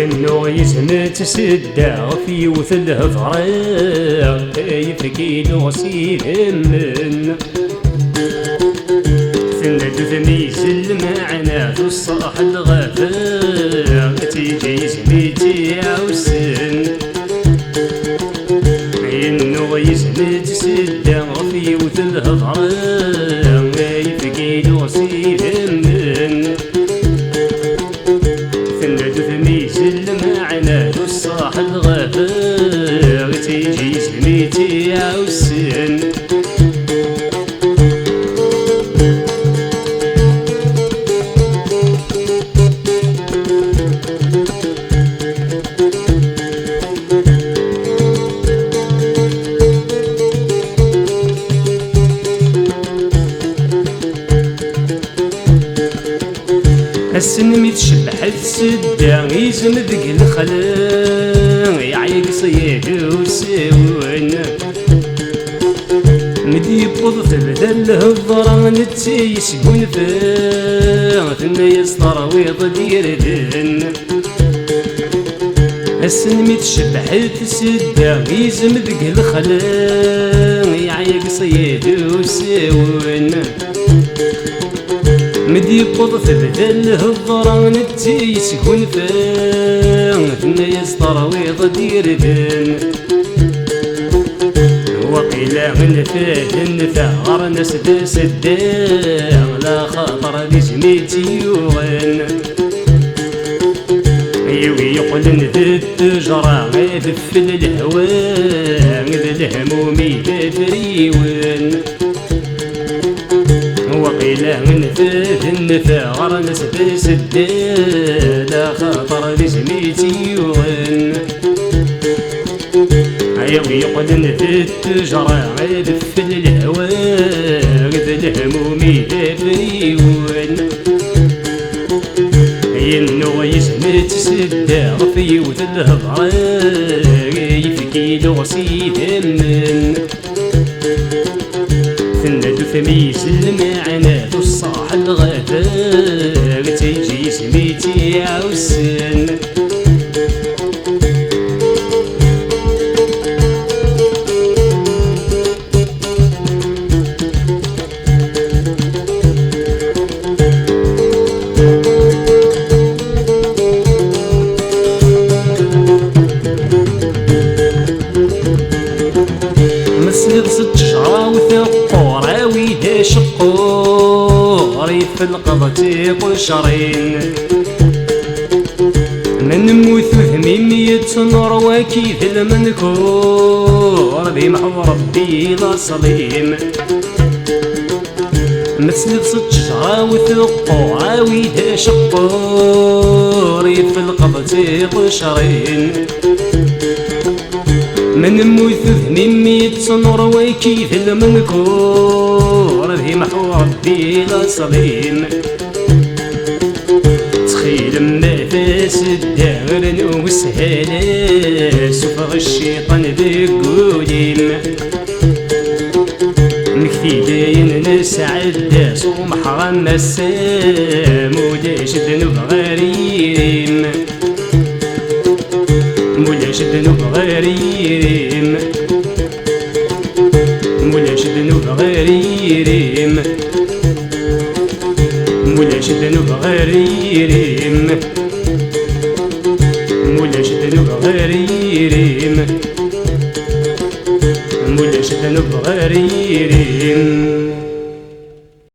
انو يزمت سدا في وث الهضره يفكيلو سيهم من ثمد ثميز المعنى الصاح الغفار تيجي زميتي عوسن انو يزمت سدا في وث الهضره يفكيلو سيهم من ثميز المعنى الصاح الغفار تيجي زميتي عوسن السن ميتشبح السدا يزم ذق الخلا يعيق صيد وسون مدي بوض تبدا الهضره نتي يسكن ثنا يسطر ويض ديردن السن ميتشبح السدا يزم ذق الخلا يعيق صيد وسون مدي بوض تبدا الهضره نتي يسكن ثنا يسطر ويض ديردن وقيلا من فات ثغر ناس سدا لا خاطر بزميتي يوغن يوي يقلن ذي التجرة يدفل الهوان ذي الهمومي تفريون وقيلا من فات ثغر ناس سدا لا خاطر بزميتي يوغن يوي يقلن ذي التجرة يدفل الهوان ذي الهمومي تفريون ينو يزمت سدا في وث الهضره يفكيلو سيهم من ثند ثميز المعنى الصاح الغفار تيجي سميتي عوسن مسلط الشجرة وثقورة ويدا شقور يفلقض قشرين من موت ثميمية نور وكيف المنكور بمحو ربي لا صليم مسلط الشجرة وثقورة ويدا شقور يفلقض قشرين من موت ثميمية نور وكيف المنكور ذي محو ربي لا صليم تخيل ما فاس الدار وسهلا سفغ الشيطان ذي قوليم مكتي داين نسعد صوم حرام السام وداش ذنوب غريم مولاش ذنوب غريم مولاش ذنوب غريم مولاش ذنوب غريم مولاش ذنوب غريم مولاش ذنوب غريم